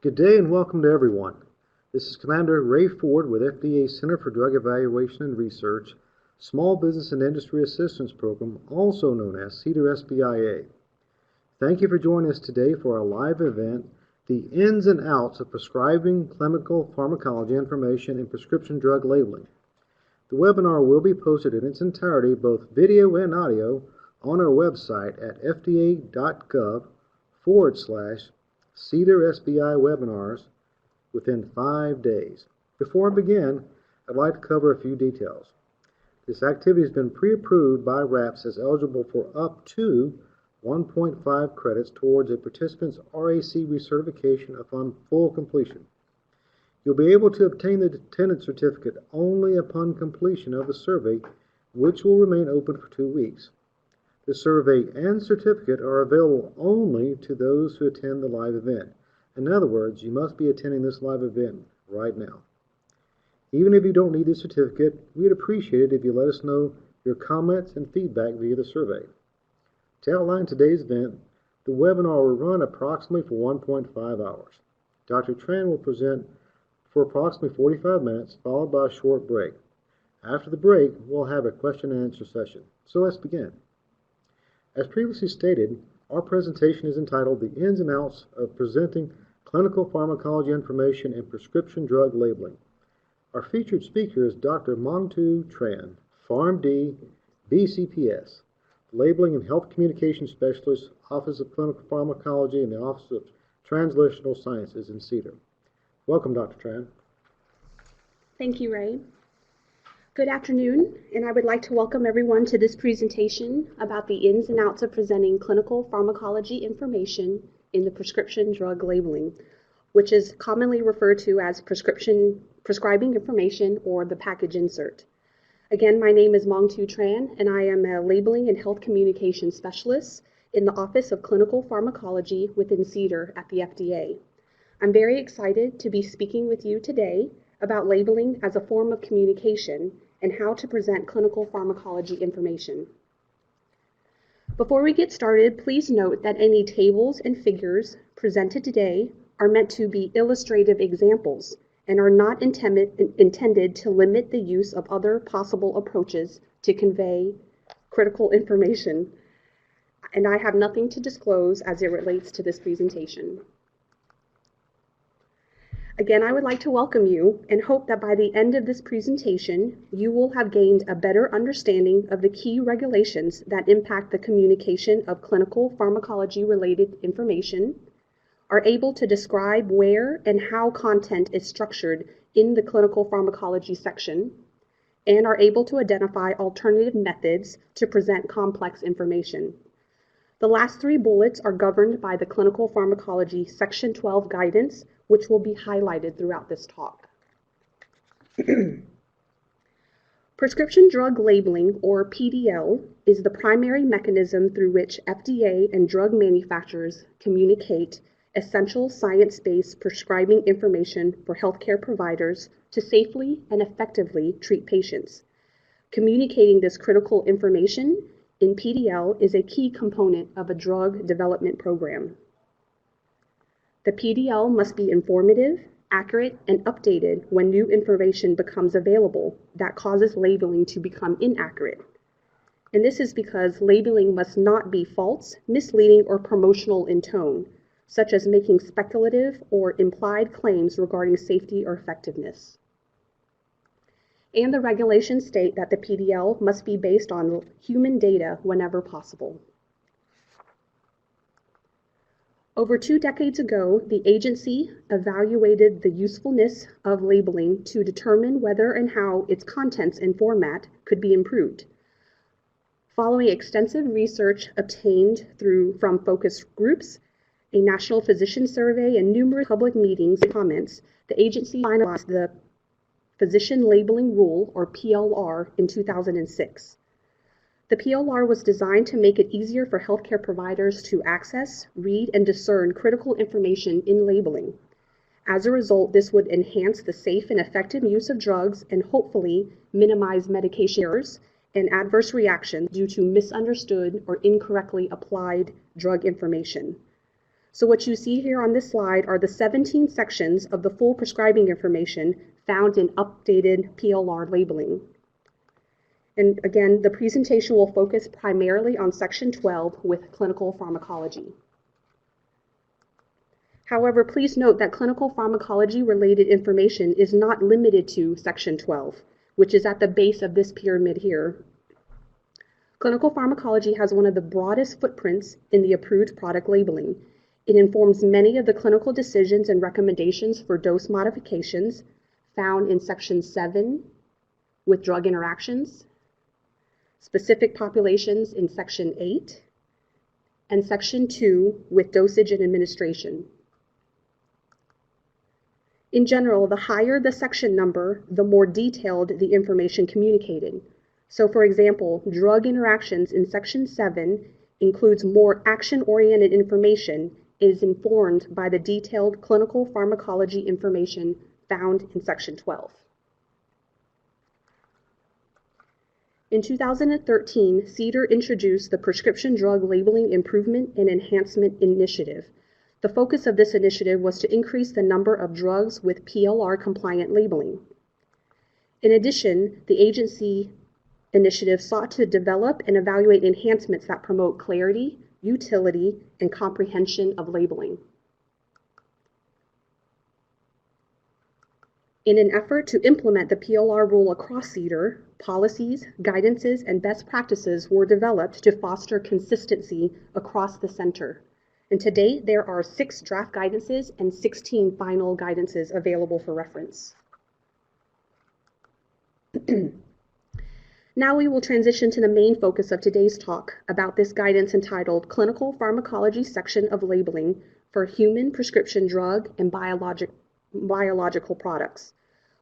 Good day and welcome to everyone. This is Commander Ray Ford with FDA Center for Drug Evaluation and Research, Small Business and Industry Assistance Program, also known as CDER SBIA. Thank you for joining us today for our live event, The Ins and Outs of Prescribing Clinical Pharmacology Information and Prescription Drug Labeling. The webinar will be posted in its entirety, both video and audio, on our website at fda.gov/CDER SBI webinars within 5 days. Before I begin, I'd like to cover a few details. This activity has been pre-approved by RAPS as eligible for up to 1.5 credits towards a participant's RAC recertification upon full completion. You'll be able to obtain the attendance certificate only upon completion of the survey, which will remain open for 2 weeks. The survey and certificate are available only to those who attend the live event. In other words, you must be attending this live event right now. Even if you don't need the certificate, we'd appreciate it if you let us know your comments and feedback via the survey. To outline today's event, the webinar will run approximately for 1.5 hours. Dr. Tran will present for approximately 45 minutes, followed by a short break. After the break, we'll have a question and answer session. So let's begin. As previously stated, our presentation is entitled The Ins and Outs of Presenting Clinical Pharmacology Information and Prescription Drug Labeling. Our featured speaker is Dr. Mongthuong Tran, PharmD, BCPS, Labeling and Health Communication Specialist, Office of Clinical Pharmacology, and the Office of Translational Sciences in CDER. Welcome, Dr. Tran. Thank you, Ray. Good afternoon, and I would like to welcome everyone to this presentation about the ins and outs of presenting clinical pharmacology information in the prescription drug labeling, which is commonly referred to as prescribing information or the package insert. Again, my name is Mongthuong Tran, and I am a labeling and health communication specialist in the Office of Clinical Pharmacology within CDER at the FDA. I'm very excited to be speaking with you today about labeling as a form of communication and how to present clinical pharmacology information. Before we get started, please note that any tables and figures presented today are meant to be illustrative examples and are not intended to limit the use of other possible approaches to convey critical information, and I have nothing to disclose as it relates to this presentation. Again, I would like to welcome you and hope that by the end of this presentation, you will have gained a better understanding of the key regulations that impact the communication of clinical pharmacology-related information, are able to describe where and how content is structured in the clinical pharmacology section, and are able to identify alternative methods to present complex information. The last 3 bullets are governed by the Clinical Pharmacology Section 12 guidance, which will be highlighted throughout this talk. Prescription drug labeling, or PDL, is the primary mechanism through which FDA and drug manufacturers communicate essential science-based prescribing information for healthcare providers to safely and effectively treat patients. Communicating this critical information in PDL is a key component of a drug development program. The PDL must be informative, accurate, and updated when new information becomes available that causes labeling to become inaccurate. And this is because labeling must not be false, misleading, or promotional in tone, such as making speculative or implied claims regarding safety or effectiveness. And the regulations state that the PDL must be based on human data whenever possible. Over 2 decades ago, the agency evaluated the usefulness of labeling to determine whether and how its contents and format could be improved. Following extensive research obtained from focus groups, a national physician survey, and numerous public meetings and comments, the agency finalized the Physician Labeling Rule, or PLR, in 2006. The PLR was designed to make it easier for healthcare providers to access, read, and discern critical information in labeling. As a result, this would enhance the safe and effective use of drugs and hopefully minimize medication errors and adverse reactions due to misunderstood or incorrectly applied drug information. So what you see here on this slide are the 17 sections of the full prescribing information found in updated PLR labeling. And again, the presentation will focus primarily on Section 12 with clinical pharmacology. However, please note that clinical pharmacology-related information is not limited to Section 12, which is at the base of this pyramid here. Clinical pharmacology has one of the broadest footprints in the approved product labeling. It informs many of the clinical decisions and recommendations for dose modifications found in Section 7 with drug interactions, specific populations in Section 8, and Section 2 with dosage and administration. In general, the higher the section number, the more detailed the information communicated. So for example, drug interactions in Section 7 includes more action-oriented information and is informed by the detailed clinical pharmacology information found in Section 12. In 2013, CDER introduced the Prescription Drug Labeling Improvement and Enhancement Initiative. The focus of this initiative was to increase the number of drugs with PLR-compliant labeling. In addition, the agency initiative sought to develop and evaluate enhancements that promote clarity, utility, and comprehension of labeling. In an effort to implement the PLR rule across CDER, policies, guidances, and best practices were developed to foster consistency across the center. And to date, there are 6 draft guidances and 16 final guidances available for reference. Now we will transition to the main focus of today's talk about this guidance entitled Clinical Pharmacology Section of Labeling for Human Prescription Drug and Biological Products.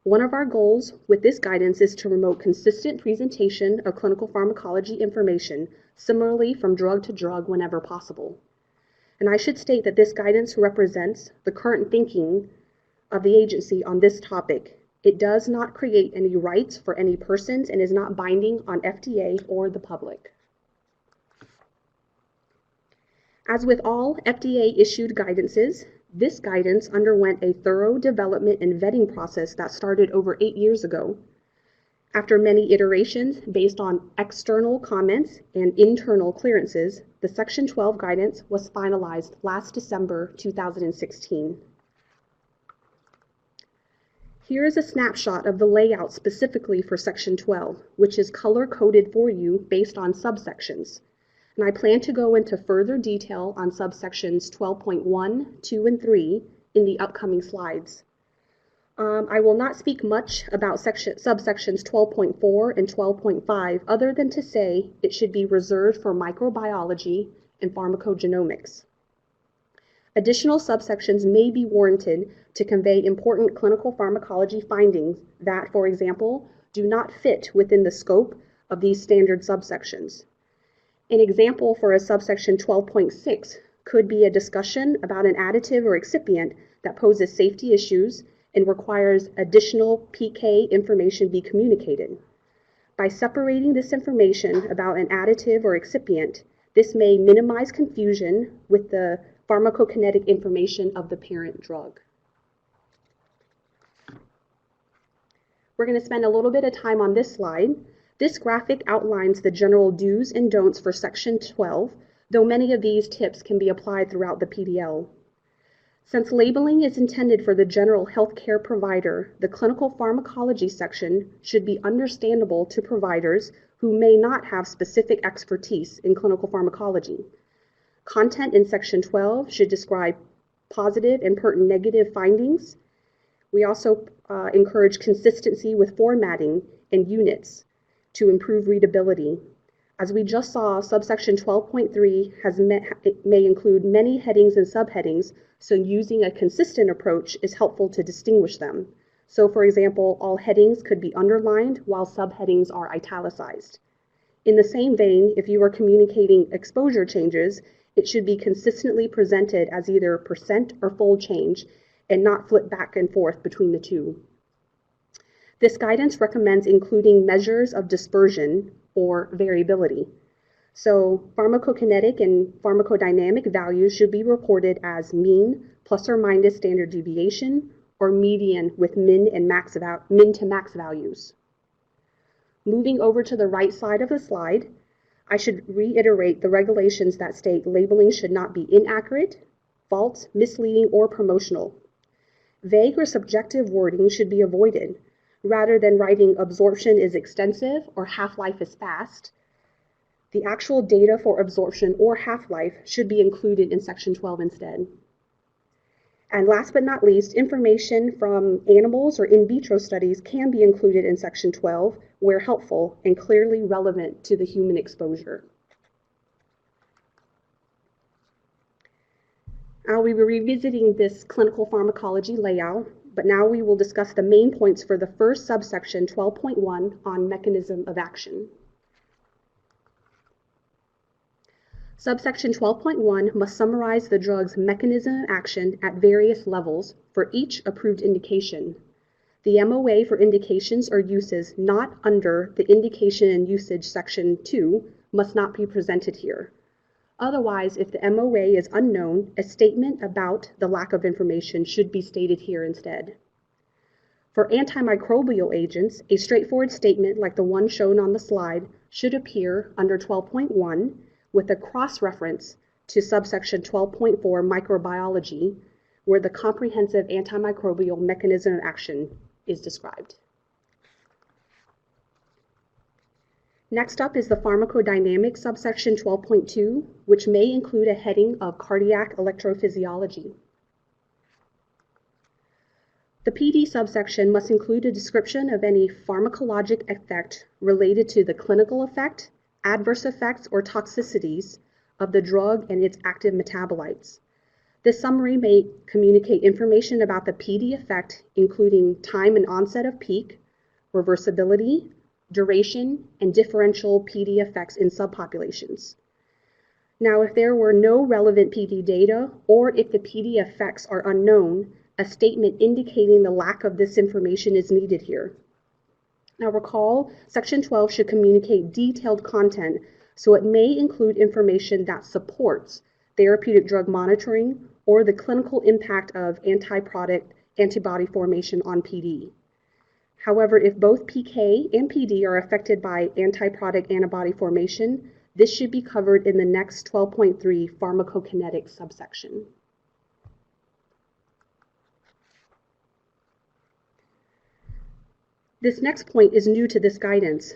One of our goals with this guidance is to promote consistent presentation of clinical pharmacology information, similarly from drug to drug whenever possible. And I should state that this guidance represents the current thinking of the agency on this topic. It does not create any rights for any persons and is not binding on FDA or the public. As with all FDA-issued guidances, this guidance underwent a thorough development and vetting process that started over 8 years ago. After many iterations based on external comments and internal clearances, the Section 12 guidance was finalized last December 2016. Here is a snapshot of the layout specifically for Section 12, which is color-coded for you based on subsections. And I plan to go into further detail on subsections 12.1, 2, and 3 in the upcoming slides. I will not speak much about subsections 12.4 and 12.5 other than to say it should be reserved for microbiology and pharmacogenomics. Additional subsections may be warranted to convey important clinical pharmacology findings that, for example, do not fit within the scope of these standard subsections. An example for a subsection 12.6 could be a discussion about an additive or excipient that poses safety issues and requires additional PK information be communicated. By separating this information about an additive or excipient, this may minimize confusion with the pharmacokinetic information of the parent drug. We're going to spend a little bit of time on this slide. This graphic outlines the general do's and don'ts for Section 12, though many of these tips can be applied throughout the PDL. Since labeling is intended for the general healthcare provider, the clinical pharmacology section should be understandable to providers who may not have specific expertise in clinical pharmacology. Content in Section 12 should describe positive and pertinent negative findings. We also encourage consistency with formatting and units to improve readability. As we just saw, subsection 12.3 may include many headings and subheadings, so using a consistent approach is helpful to distinguish them. So for example, all headings could be underlined while subheadings are italicized. In the same vein, if you are communicating exposure changes, it should be consistently presented as either percent or fold change and not flip back and forth between the two. This guidance recommends including measures of dispersion or variability. So pharmacokinetic and pharmacodynamic values should be reported as mean plus or minus standard deviation, or median with min to max values. Moving over to the right side of the slide, I should reiterate the regulations that state labeling should not be inaccurate, false, misleading, or promotional. Vague or subjective wording should be avoided. Rather than writing absorption is extensive or half-life is fast, the actual data for absorption or half-life should be included in section 12 instead. And last but not least, information from animals or in vitro studies can be included in section 12 where helpful and clearly relevant to the human exposure. I'll be revisiting this clinical pharmacology layout, but now we will discuss the main points for the first subsection 12.1 on mechanism of action. Subsection 12.1 must summarize the drug's mechanism of action at various levels for each approved indication. The MOA for indications or uses not under the indication and usage section 2 must not be presented here. Otherwise, if the MOA is unknown, a statement about the lack of information should be stated here instead. For antimicrobial agents, a straightforward statement like the one shown on the slide should appear under 12.1 with a cross-reference to subsection 12.4 microbiology, where the comprehensive antimicrobial mechanism of action is described. Next up is the pharmacodynamics subsection 12.2, which may include a heading of cardiac electrophysiology. The PD subsection must include a description of any pharmacologic effect related to the clinical effect, adverse effects, or toxicities of the drug and its active metabolites. This summary may communicate information about the PD effect, including time and onset of peak, reversibility, duration, and differential PD effects in subpopulations. Now, if there were no relevant PD data, or if the PD effects are unknown, a statement indicating the lack of this information is needed here. Now recall, section 12 should communicate detailed content, so it may include information that supports therapeutic drug monitoring or the clinical impact of anti-product antibody formation on PD. However, if both PK and PD are affected by anti-product antibody formation, this should be covered in the next 12.3 pharmacokinetics subsection. This next point is new to this guidance.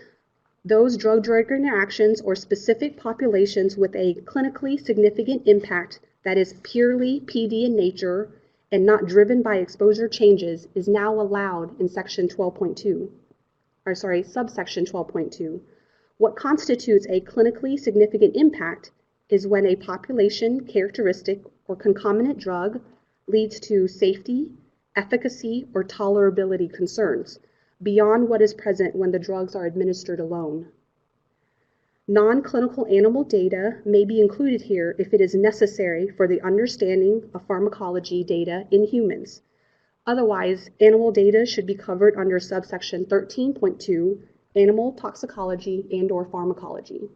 Those drug-drug interactions or specific populations with a clinically significant impact that is purely PD in nature and not driven by exposure changes is now allowed in subsection 12.2. What constitutes a clinically significant impact is when a population characteristic or concomitant drug leads to safety, efficacy, or tolerability concerns beyond what is present when the drugs are administered alone. Non-clinical animal data may be included here if it is necessary for the understanding of pharmacology data in humans. Otherwise, animal data should be covered under subsection 13.2, animal toxicology and/or pharmacology.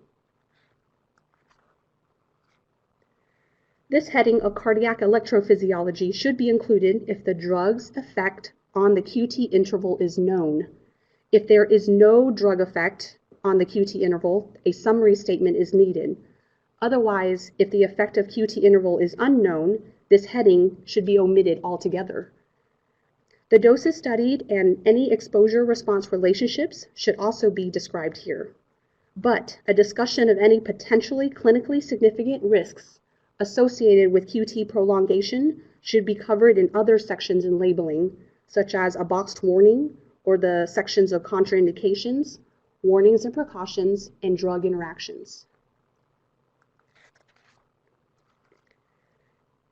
This heading of cardiac electrophysiology should be included if the drug's effect on the QT interval is known. If there is no drug effect on the QT interval, a summary statement is needed. Otherwise, if the effect of QT interval is unknown, this heading should be omitted altogether. The doses studied and any exposure-response relationships should also be described here. But a discussion of any potentially clinically significant risks associated with QT prolongation should be covered in other sections in labeling, such as a boxed warning or the sections of contraindications, warnings and precautions, and drug interactions.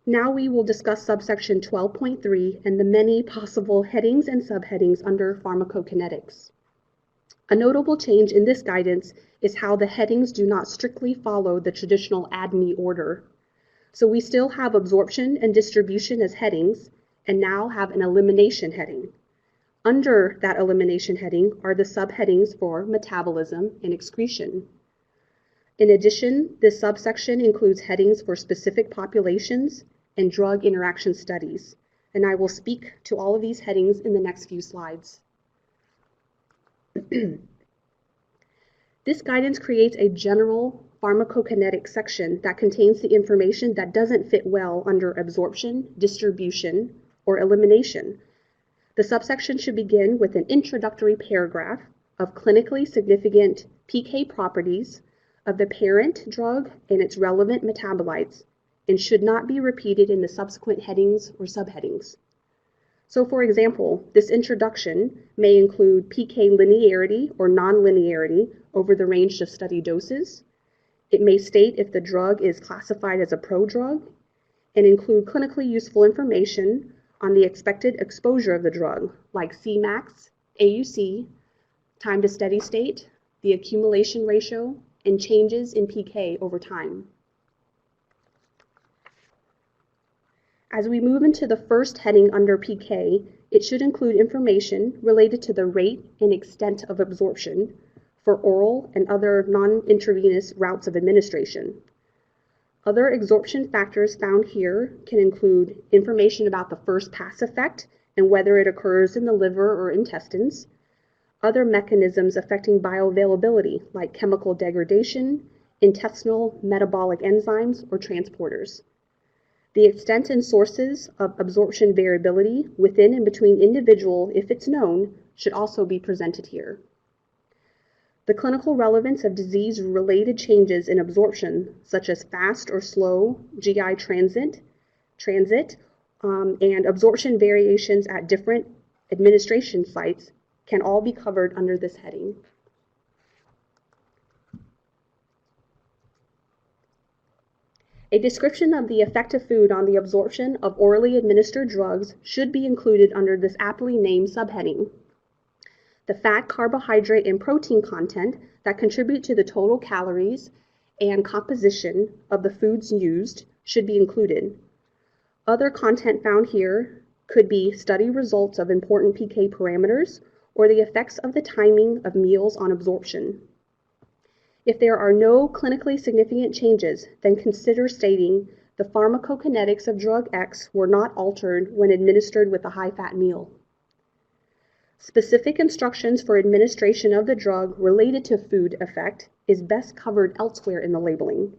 Now we will discuss subsection 12.3 and the many possible headings and subheadings under pharmacokinetics. A notable change in this guidance is how the headings do not strictly follow the traditional ADME order. So we still have absorption and distribution as headings, and now have an elimination heading. Under that elimination heading are the subheadings for metabolism and excretion. In addition, this subsection includes headings for specific populations and drug interaction studies, and I will speak to all of these headings in the next few slides. This guidance creates a general pharmacokinetics section that contains the information that doesn't fit well under absorption, distribution, or elimination. The subsection should begin with an introductory paragraph of clinically significant PK properties of the parent drug and its relevant metabolites, and should not be repeated in the subsequent headings or subheadings. So for example, this introduction may include PK linearity or nonlinearity over the range of study doses. It may state if the drug is classified as a prodrug, and include clinically useful information on the expected exposure of the drug, like Cmax, AUC, time to steady state, the accumulation ratio, and changes in PK over time. As we move into the first heading under PK, it should include information related to the rate and extent of absorption for oral and other non-intravenous routes of administration. Other absorption factors found here can include information about the first pass effect and whether it occurs in the liver or intestines, other mechanisms affecting bioavailability like chemical degradation, intestinal metabolic enzymes, or transporters. The extent and sources of absorption variability within and between individual, if it's known, should also be presented here. The clinical relevance of disease-related changes in absorption, such as fast or slow GI transit, and absorption variations at different administration sites can all be covered under this heading. A description of the effect of food on the absorption of orally administered drugs should be included under this aptly named subheading. The fat, carbohydrate, and protein content that contribute to the total calories and composition of the foods used should be included. Other content found here could be study results of important PK parameters or the effects of the timing of meals on absorption. If there are no clinically significant changes, then consider stating the pharmacokinetics of drug X were not altered when administered with a high-fat meal. Specific instructions for administration of the drug related to food effect is best covered elsewhere in the labeling.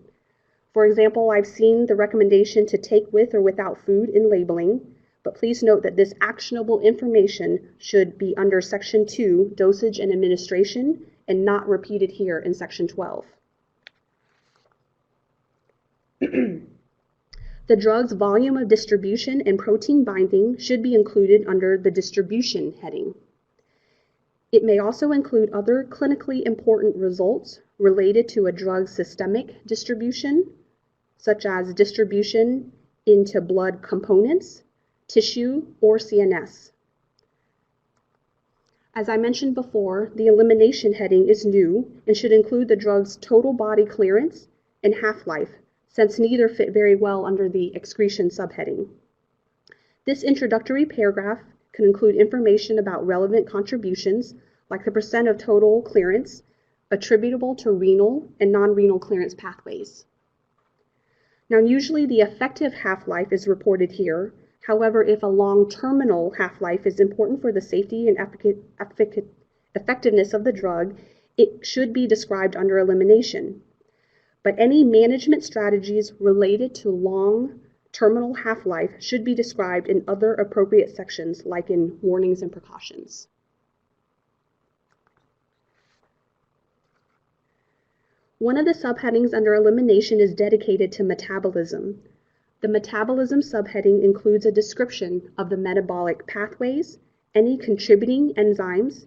For example, I've seen the recommendation to take with or without food in labeling, but please note that this actionable information should be under Section 2, Dosage and Administration, and not repeated here in Section 12. The drug's volume of distribution and protein binding should be included under the distribution heading. It may also include other clinically important results related to a drug's systemic distribution, such as distribution into blood components, tissue, or CNS. As I mentioned before, the elimination heading is new and should include the drug's total body clearance and half-life, since neither fit very well under the excretion subheading. This introductory paragraph can include information about relevant contributions, like the percent of total clearance attributable to renal and non-renal clearance pathways. Now, usually the effective half-life is reported here. However, if a long terminal half-life is important for the safety and effectiveness of the drug, it should be described under elimination. But any management strategies related to long terminal half-life should be described in other appropriate sections, like in warnings and precautions. One of the subheadings under elimination is dedicated to metabolism. The metabolism subheading includes a description of the metabolic pathways, any contributing enzymes,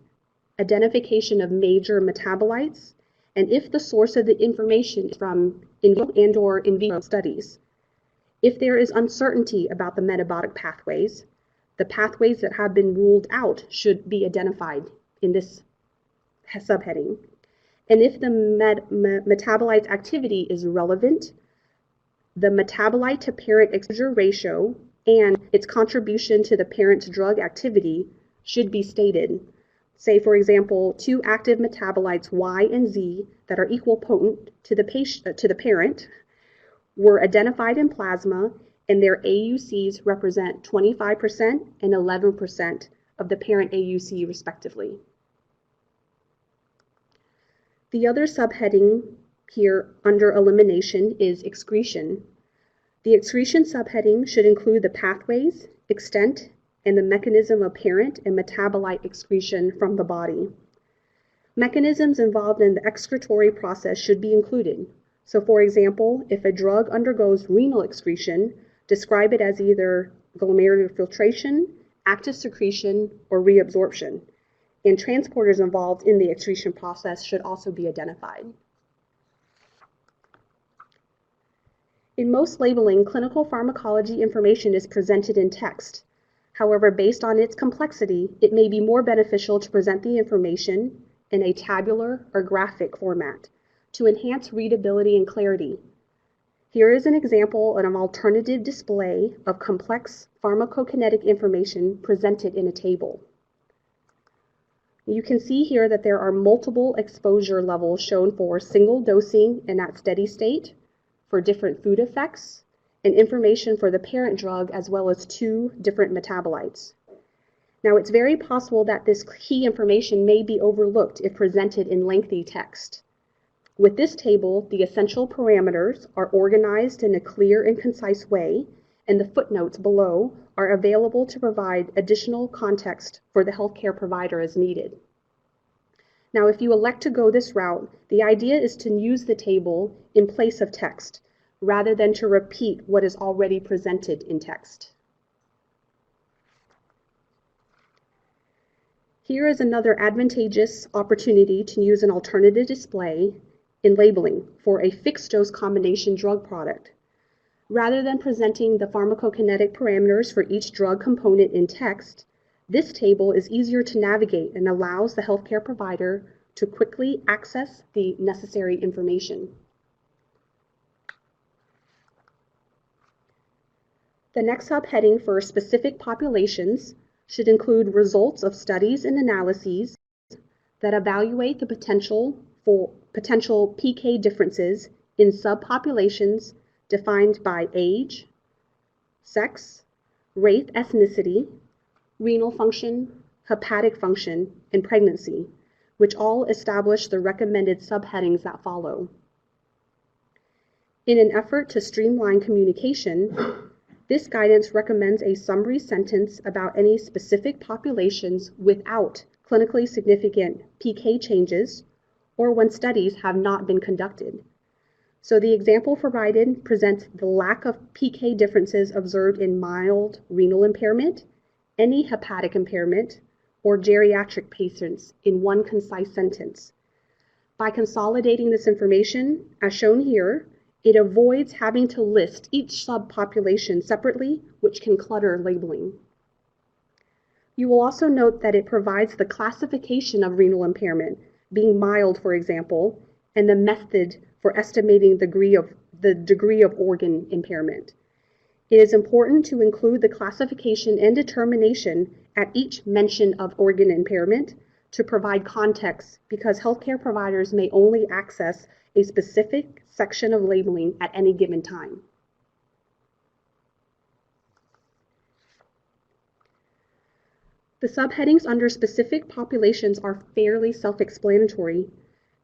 identification of major metabolites, and if the source of the information is from in vivo and/or in vivo studies. If there is uncertainty about the metabolic pathways, the pathways that have been ruled out should be identified in this subheading. And if the metabolite's activity is relevant, the metabolite to parent exposure ratio and its contribution to the parent's drug activity should be stated. Say, for example, two active metabolites Y and Z that are equal potent to the parent were identified in plasma, and their AUCs represent 25% and 11% of the parent AUC respectively. The other subheading here under elimination is excretion. The excretion subheading should include the pathways, extent, and the mechanism of parent and metabolite excretion from the body. Mechanisms involved in the excretory process should be included. So for example, if a drug undergoes renal excretion, describe it as either glomerular filtration, active secretion, or reabsorption. And transporters involved in the excretion process should also be identified. In most labeling, clinical pharmacology information is presented in text. However, based on its complexity, it may be more beneficial to present the information in a tabular or graphic format to enhance readability and clarity. Here is an example of an alternative display of complex pharmacokinetic information presented in a table. You can see here that there are multiple exposure levels shown for single dosing and at steady state, for different food effects, and information for the parent drug as well as two different metabolites. Now, it's very possible that this key information may be overlooked if presented in lengthy text. With this table, the essential parameters are organized in a clear and concise way, and the footnotes below are available to provide additional context for the healthcare provider as needed. Now, if you elect to go this route, the idea is to use the table in place of text, rather than to repeat what is already presented in text. Here is another advantageous opportunity to use an alternative display in labeling for a fixed-dose combination drug product. Rather than presenting the pharmacokinetic parameters for each drug component in text, this table is easier to navigate and allows the healthcare provider to quickly access the necessary information. The next subheading for specific populations should include results of studies and analyses that evaluate the potential PK differences in subpopulations defined by age, sex, race, ethnicity, renal function, hepatic function, and pregnancy, which all establish the recommended subheadings that follow. In an effort to streamline communication, this guidance recommends a summary sentence about any specific populations without clinically significant PK changes or when studies have not been conducted. So the example provided presents the lack of PK differences observed in mild renal impairment, any hepatic impairment, or geriatric patients in one concise sentence. By consolidating this information, as shown here, it avoids having to list each subpopulation separately, which can clutter labeling. You will also note that it provides the classification of renal impairment, being mild, for example, and the method for estimating the degree of organ impairment. It is important to include the classification and determination at each mention of organ impairment to provide context, because healthcare providers may only access a specific section of labeling at any given time. The subheadings under specific populations are fairly self-explanatory.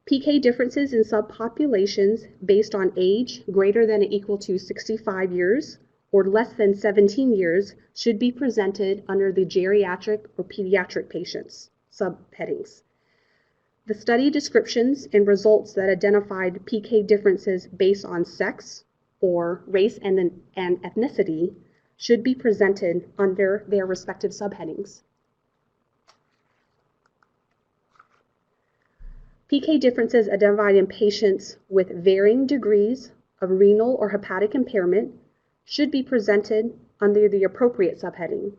PK differences in subpopulations based on age greater than or equal to 65 years or less than 17 years should be presented under the geriatric or pediatric patients subheadings. The study descriptions and results that identified PK differences based on sex or race and ethnicity should be presented under their respective subheadings. PK differences identified in patients with varying degrees of renal or hepatic impairment should be presented under the appropriate subheading.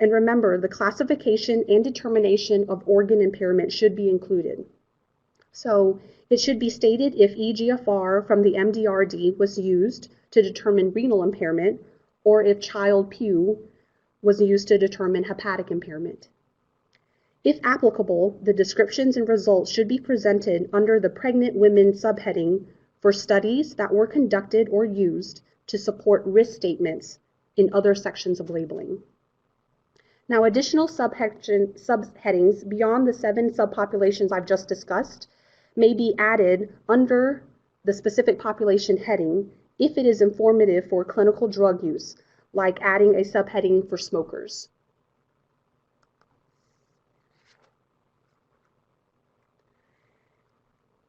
And remember, the classification and determination of organ impairment should be included. So it should be stated if eGFR from the MDRD was used to determine renal impairment, or if Child-Pugh was used to determine hepatic impairment. If applicable, the descriptions and results should be presented under the Pregnant Women subheading for studies that were conducted or used to support risk statements in other sections of labeling. Now, additional subheadings beyond the 7 subpopulations I've just discussed may be added under the specific population heading if it is informative for clinical drug use, like adding a subheading for smokers.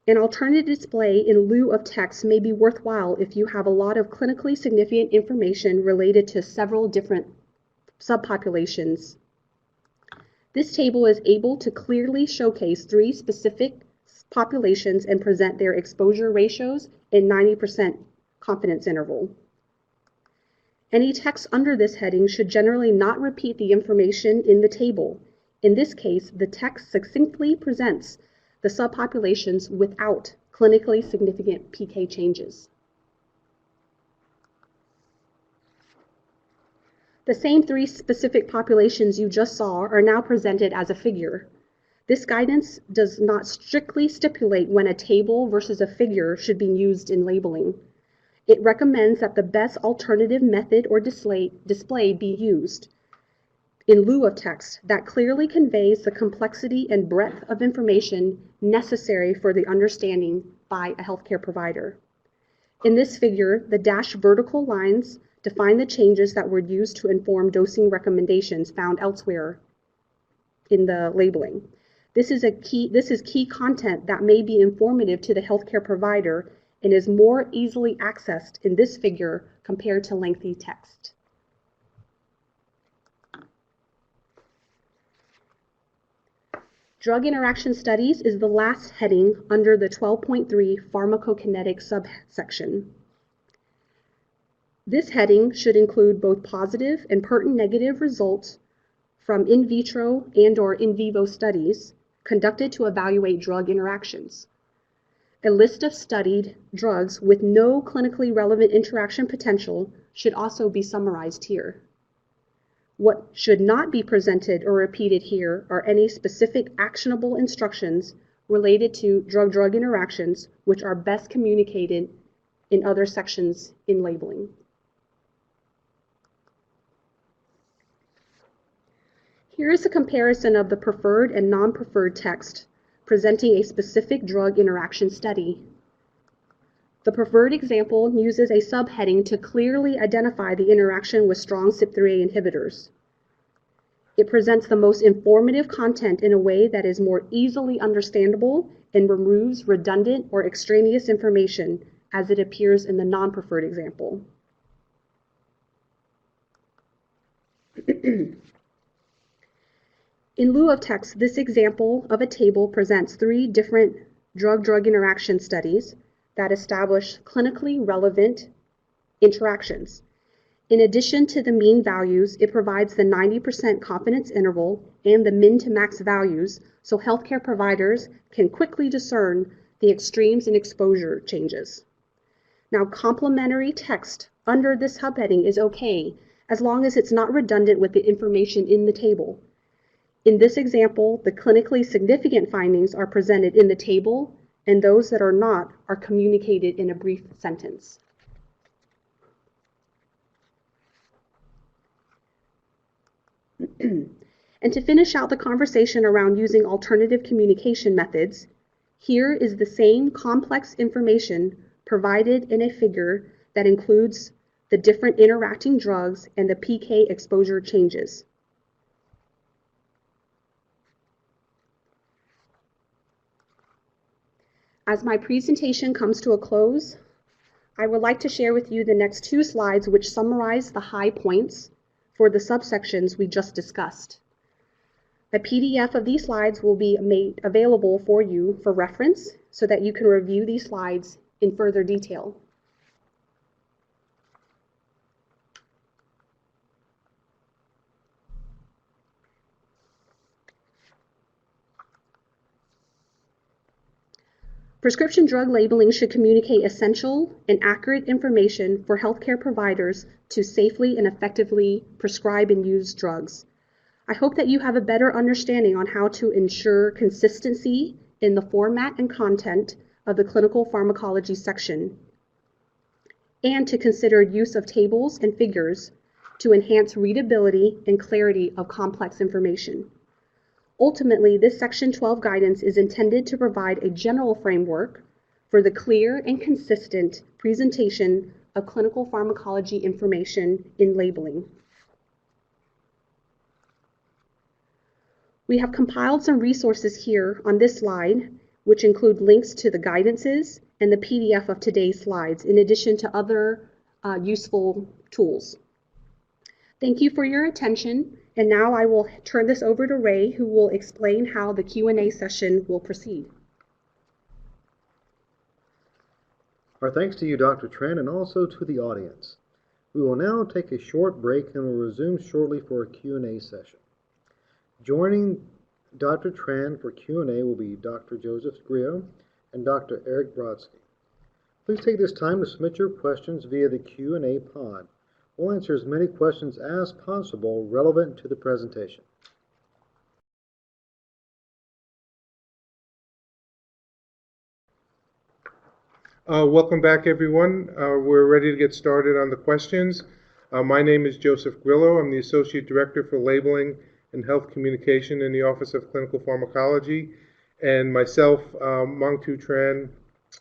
An alternative display in lieu of text may be worthwhile if you have a lot of clinically significant information related to several different subpopulations. This table is able to clearly showcase 3 specific populations and present their exposure ratios and 90% confidence interval. Any text under this heading should generally not repeat the information in the table. In this case, the text succinctly presents the subpopulations without clinically significant PK changes. The same 3 specific populations you just saw are now presented as a figure. This guidance does not strictly stipulate when a table versus a figure should be used in labeling. It recommends that the best alternative method or display be used in lieu of text that clearly conveys the complexity and breadth of information necessary for the understanding by a healthcare provider. In this figure, the dashed vertical lines define the changes that were used to inform dosing recommendations found elsewhere in the labeling. This is key content that may be informative to the healthcare provider and is more easily accessed in this figure compared to lengthy text. Drug interaction studies is the last heading under the 12.3 Pharmacokinetics subsection. This heading should include both positive and pertinent negative results from in vitro and/or in vivo studies conducted to evaluate drug interactions. A list of studied drugs with no clinically relevant interaction potential should also be summarized here. What should not be presented or repeated here are any specific actionable instructions related to drug-drug interactions, which are best communicated in other sections in labeling. Here is a comparison of the preferred and non-preferred text presenting a specific drug interaction study. The preferred example uses a subheading to clearly identify the interaction with strong CYP3A inhibitors. It presents the most informative content in a way that is more easily understandable and removes redundant or extraneous information as it appears in the non-preferred example. In lieu of text, this example of a table presents 3 different drug-drug interaction studies that establish clinically relevant interactions. In addition to the mean values, it provides the 90% confidence interval and the min to max values so healthcare providers can quickly discern the extremes in exposure changes. Now, complementary text under this subheading is okay as long as it's not redundant with the information in the table. In this example, the clinically significant findings are presented in the table, and those that are not are communicated in a brief sentence. And to finish out the conversation around using alternative communication methods, here is the same complex information provided in a figure that includes the different interacting drugs and the PK exposure changes. As my presentation comes to a close, I would like to share with you the next 2 slides which summarize the high points for the subsections we just discussed. A PDF of these slides will be made available for you for reference so that you can review these slides in further detail. Prescription drug labeling should communicate essential and accurate information for healthcare providers to safely and effectively prescribe and use drugs. I hope that you have a better understanding on how to ensure consistency in the format and content of the clinical pharmacology section, and to consider use of tables and figures to enhance readability and clarity of complex information. Ultimately, this Section 12 guidance is intended to provide a general framework for the clear and consistent presentation of clinical pharmacology information in labeling. We have compiled some resources here on this slide, which include links to the guidances and the PDF of today's slides, in addition to other useful tools. Thank you for your attention, and now I will turn this over to Ray, who will explain how the Q&A session will proceed. Our thanks to you, Dr. Tran, and also to the audience. We will now take a short break and will resume shortly for a Q&A session. Joining Dr. Tran for Q&A will be Dr. Joseph Grillo and Dr. Eric Brodsky. Please take this time to submit your questions via the Q&A pod. We'll answer as many questions as possible relevant to the presentation. Welcome back, everyone. We're ready to get started on the questions. My name is Joseph Grillo. I'm the Associate Director for Labeling and Health Communication in the Office of Clinical Pharmacology. And myself, Mongthuong Tran,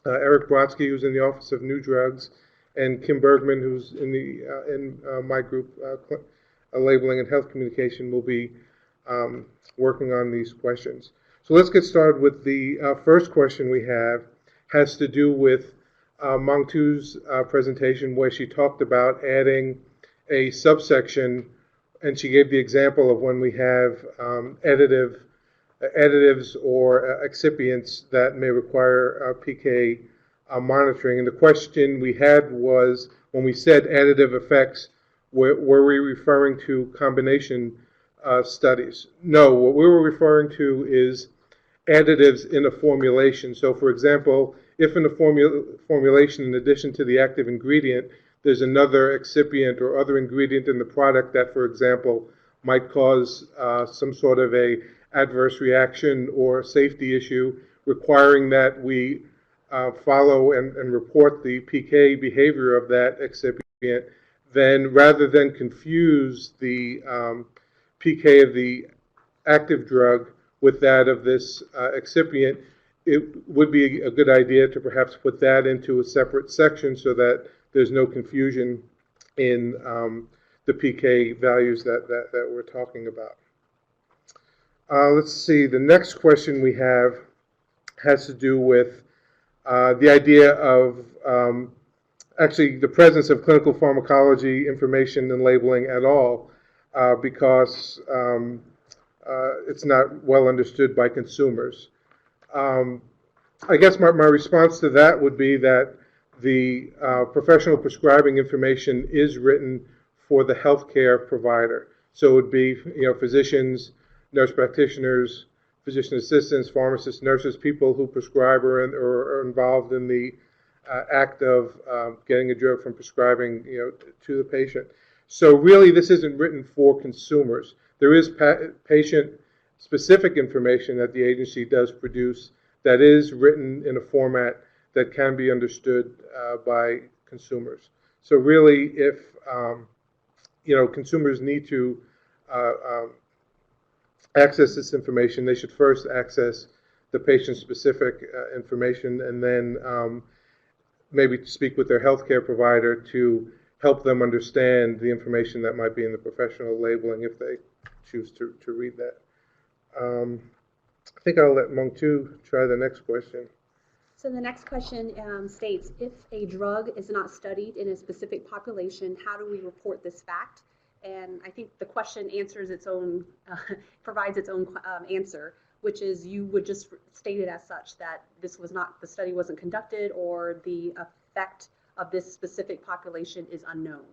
Eric Brodsky, who's in the Office of New Drugs, and Kim Bergman, who's in my group, Labeling and Health Communication, will be working on these questions. So let's get started with the first question we have. Has to do with Mongthuong's presentation, where she talked about adding a subsection, and she gave the example of when we have additives or excipients that may require PK monitoring. And the question we had was, when we said additive effects, were we referring to combination studies? No, what we were referring to is additives in a formulation. So, for example, if in a formulation, in addition to the active ingredient, there's another excipient or other ingredient in the product that, for example, might cause some sort of a adverse reaction or safety issue, requiring that we follow and report the PK behavior of that excipient, then rather than confuse the PK of the active drug with that of this excipient, it would be a good idea to perhaps put that into a separate section so that there's no confusion in the PK values that we're talking about. Let's see, the next question we have has to do with the idea of actually the presence of clinical pharmacology information and labeling at all, because it's not well understood by consumers. I guess my response to that would be that the professional prescribing information is written for the healthcare provider. So it would be, physicians, nurse practitioners, physician assistants, pharmacists, nurses, people who prescribe or are involved in the act of getting a drug from prescribing, to the patient. So really, this isn't written for consumers. There is patient-specific information that the agency does produce that is written in a format that can be understood by consumers. So really, if consumers need to access this information, they should first access the patient-specific information, and then maybe speak with their healthcare provider to help them understand the information that might be in the professional labeling if they choose to read that. I think I'll let Mongthuong try the next question. So the next question states, if a drug is not studied in a specific population, how do we report this fact? And I think the question answers its own, provides its own answer, which is you would just state it as such, that this was not, the study wasn't conducted, or the effect of this specific population is unknown.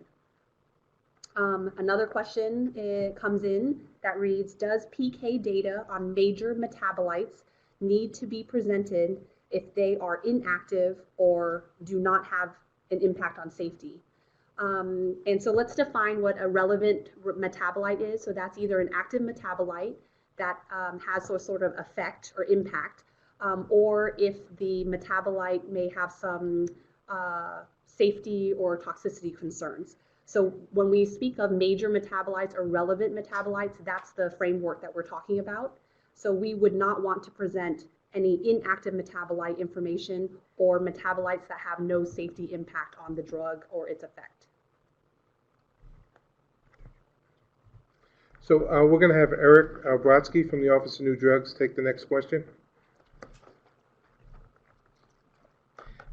Another question comes in that reads, does PK data on major metabolites need to be presented if they are inactive or do not have an impact on safety? And so let's define what a relevant metabolite is. So that's either an active metabolite that has a sort of effect or impact, or if the metabolite may have some safety or toxicity concerns. So when we speak of major metabolites or relevant metabolites, that's the framework that we're talking about. So we would not want to present any inactive metabolite information or metabolites that have no safety impact on the drug or its effect. So we're going to have Eric Brodsky from the Office of New Drugs take the next question.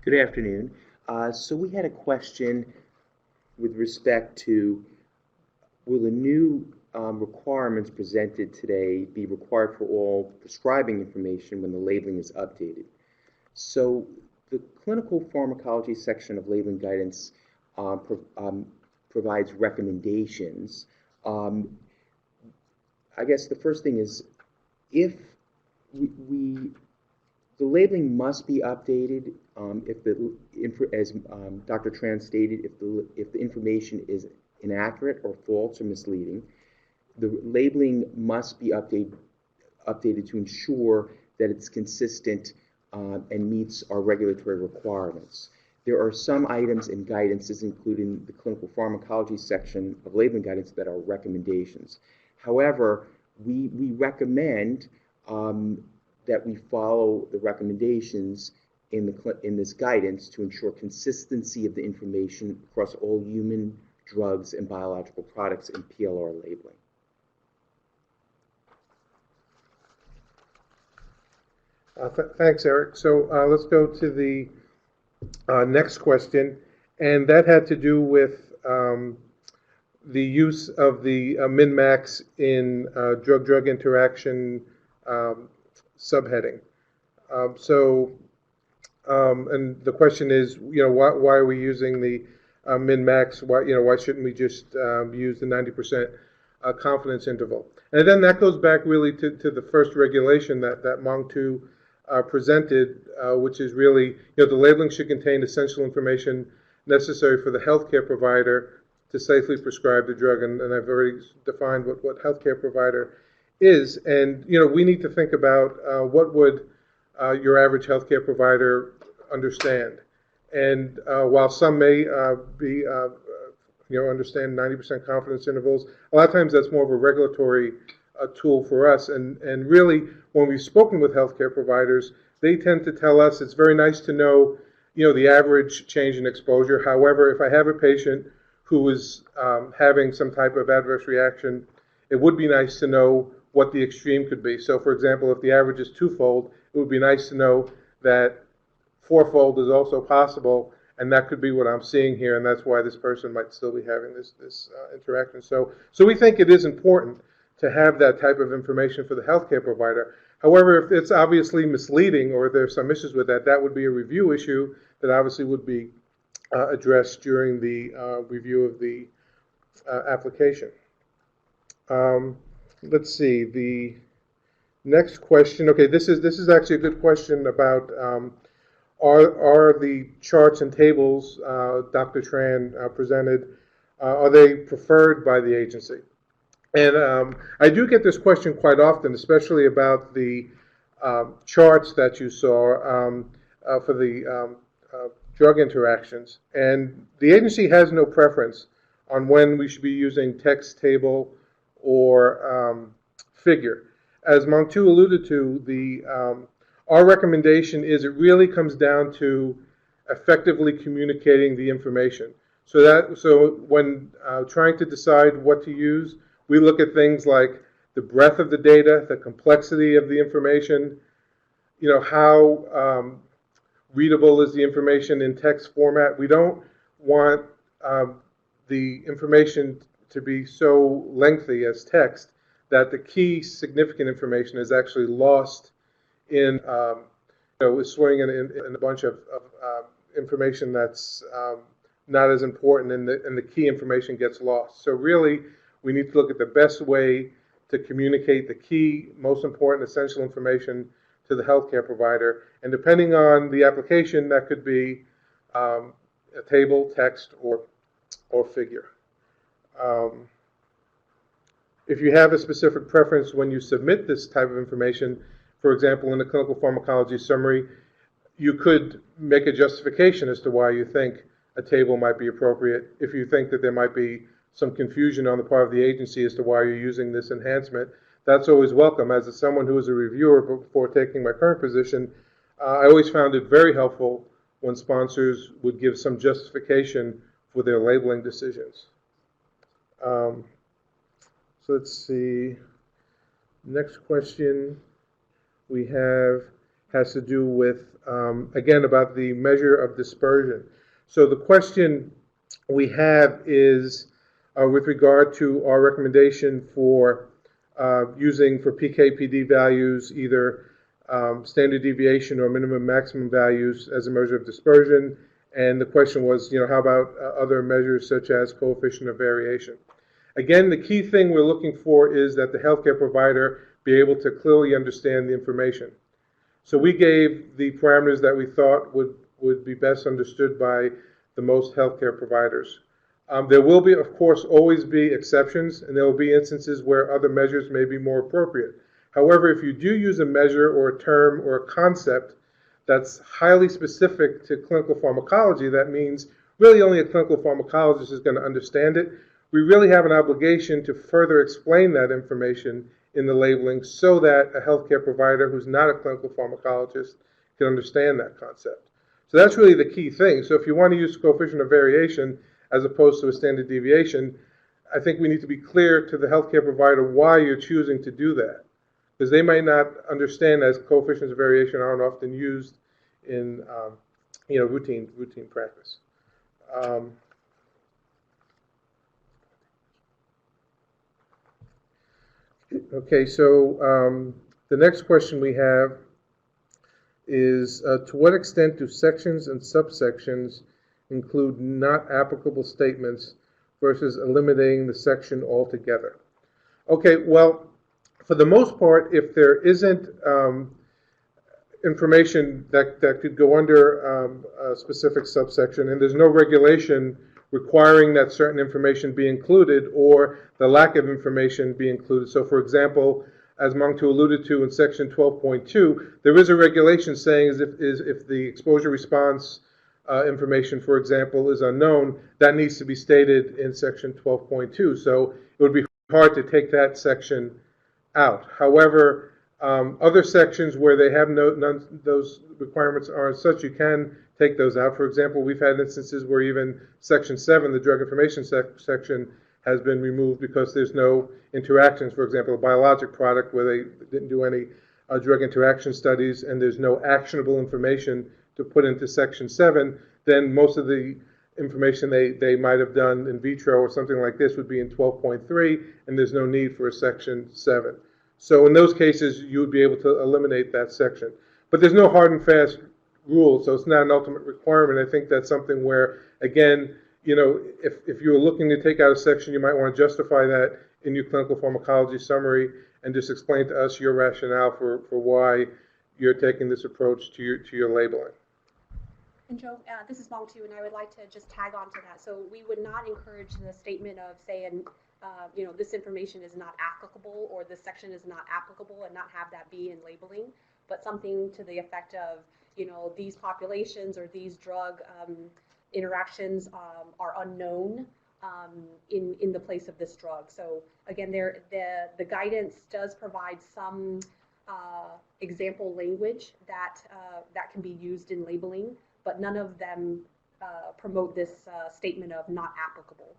Good afternoon. So we had a question with respect to, will the new requirements presented today be required for all prescribing information when the labeling is updated? So the Clinical Pharmacology section of labeling guidance provides recommendations. I guess the first thing is, if the labeling must be updated as Dr. Tran stated, if the information is inaccurate or false or misleading. The labeling must be updated to ensure that it's consistent and meets our regulatory requirements. There are some items and guidances, including the Clinical Pharmacology section of labeling guidance, that are recommendations. However, we recommend that we follow the recommendations in this guidance to ensure consistency of the information across all human drugs and biological products in PLR labeling. Thanks, Eric. So let's go to the next question, and that had to do with the use of the min-max in drug-drug interaction subheading. And the question is, why are we using the min-max? Why shouldn't we just use the 90% confidence interval? And then that goes back really to the first regulation that Mongthuong presented, which is really, the labeling should contain essential information necessary for the healthcare provider to safely prescribe the drug. And I've already defined what healthcare provider is. And, we need to think about what would your average healthcare provider understand. And while some may understand 90% confidence intervals, a lot of times that's more of a regulatory tool for us. And really, when we've spoken with healthcare providers, they tend to tell us it's very nice to know, the average change in exposure. However, if I have a patient who is having some type of adverse reaction, it would be nice to know what the extreme could be. So, for example, if the average is twofold, it would be nice to know that fourfold is also possible, and that could be what I'm seeing here, and that's why this person might still be having this interaction. So we think it is important to have that type of information for the healthcare provider. However, if it's obviously misleading or there's some issues with that, that would be a review issue that obviously would be addressed during the review of the application. Let's see, the next question. Okay, this is actually a good question about are the charts and tables Dr. Tran presented, are they preferred by the agency? And I do get this question quite often, especially about the charts that you saw for the drug interactions. And the agency has no preference on when we should be using text, table, or figure. As Mongthuong alluded to, our recommendation is it really comes down to effectively communicating the information. So when trying to decide what to use, we look at things like the breadth of the data, the complexity of the information, how readable is the information in text format. We don't want the information to be so lengthy as text that the key significant information is actually lost in, swinging in a bunch of information that's not as important, and the key information gets lost. So really, we need to look at the best way to communicate the key, most important, essential information to the healthcare provider. And depending on the application, that could be a table, text, or or figure. If you have a specific preference when you submit this type of information, for example, in the clinical pharmacology summary, you could make a justification as to why you think a table might be appropriate. If you think that there might be some confusion on the part of the agency as to why you're using this enhancement, that's always welcome. As someone who was a reviewer before taking my current position, I always found it very helpful when sponsors would give some justification for their labeling decisions. So let's see. Next question we have has to do with, again, about the measure of dispersion. So the question we have is with regard to our recommendation for using for PK/PD values either standard deviation or minimum maximum values as a measure of dispersion. And the question was, how about other measures such as coefficient of variation? Again, the key thing we're looking for is that the healthcare provider be able to clearly understand the information. So we gave the parameters that we thought would be best understood by the most healthcare providers. There will be, of course, always be exceptions, and there will be instances where other measures may be more appropriate. However, if you do use a measure or a term or a concept that's highly specific to clinical pharmacology, that means really only a clinical pharmacologist is going to understand it. We really have an obligation to further explain that information in the labeling so that a healthcare provider who's not a clinical pharmacologist can understand that concept. So that's really the key thing. So if you want to use coefficient of variation as opposed to a standard deviation, I think we need to be clear to the healthcare provider why you're choosing to do that. Because they might not understand, as coefficients of variation aren't often used in routine practice. Okay, so the next question we have is to what extent do sections and subsections include not applicable statements versus eliminating the section altogether? Okay, well, for the most part, if there isn't information that could go under a specific subsection and there's no regulation requiring that certain information be included or the lack of information be included. So for example, as Mongthuong alluded to in section 12.2, there is a regulation saying if the exposure response information, for example, is unknown, that needs to be stated in section 12.2. So it would be hard to take that section out. However, other sections where they have those requirements are such, you can take those out. For example, we've had instances where even section 7, the drug information section, has been removed because there's no interactions. For example, a biologic product where they didn't do any drug interaction studies and there's no actionable information to put into section 7, then most of the information they might have done in vitro or something like this would be in 12.3, and there's no need for a section 7. So in those cases, you would be able to eliminate that section. But there's no hard and fast rule, so it's not an ultimate requirement. I think that's something where, again, if you're looking to take out a section, you might want to justify that in your clinical pharmacology summary and just explain to us your rationale for why you're taking this approach to your labeling. And Joe, this is Mongthuong, and I would like to just tag on to that. So we would not encourage the statement of saying, this information is not applicable or this section is not applicable and not have that be in labeling, but something to the effect of, these populations or these drug interactions are unknown in the place of this drug. So again, the guidance does provide some example language that can be used in labeling, but none of them promote this statement of not applicable.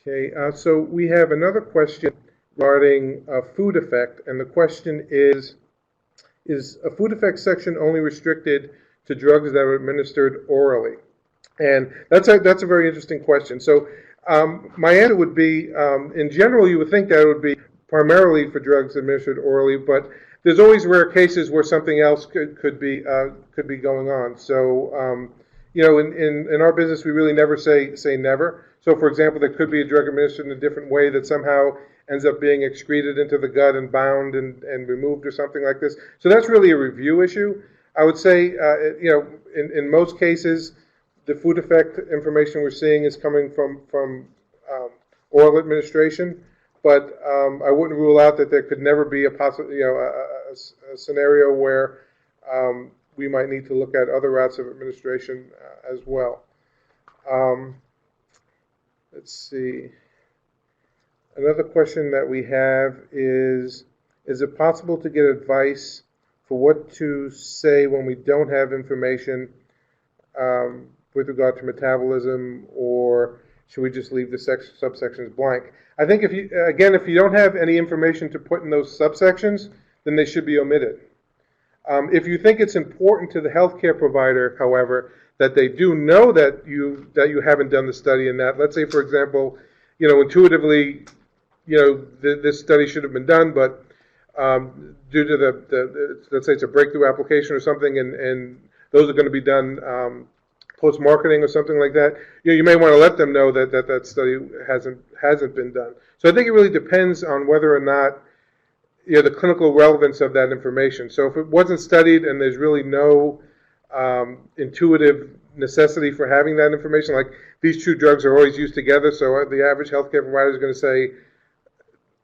Okay, so we have another question regarding food effect, and the question is a food effect section only restricted to drugs that are administered orally? And that's a very interesting question. So my answer would be, in general, you would think that it would be primarily for drugs administered orally, but there's always rare cases where something else could be going on. So in our business, we really never say never. So for example, there could be a drug administered in a different way that somehow ends up being excreted into the gut and bound and removed or something like this. So that's really a review issue. I would say, in most cases, the food effect information we're seeing is coming from oral administration, but I wouldn't rule out that there could never be a scenario where we might need to look at other routes of administration as well. Let's see. Another question that we have is it possible to get advice for what to say when we don't have information with regard to metabolism, or should we just leave the subsections blank? I think if you don't have any information to put in those subsections, then they should be omitted. If you think it's important to the healthcare provider, however, that they do know that you haven't done the study in that, let's say, for example, intuitively, this study should have been done, but due to let's say it's a breakthrough application or something, and those are going to be done post-marketing or something like that, you may want to let them know that study hasn't been done. So I think it really depends on whether or not the clinical relevance of that information. So if it wasn't studied and there's really no intuitive necessity for having that information, like these two drugs are always used together, so the average healthcare provider is going to say,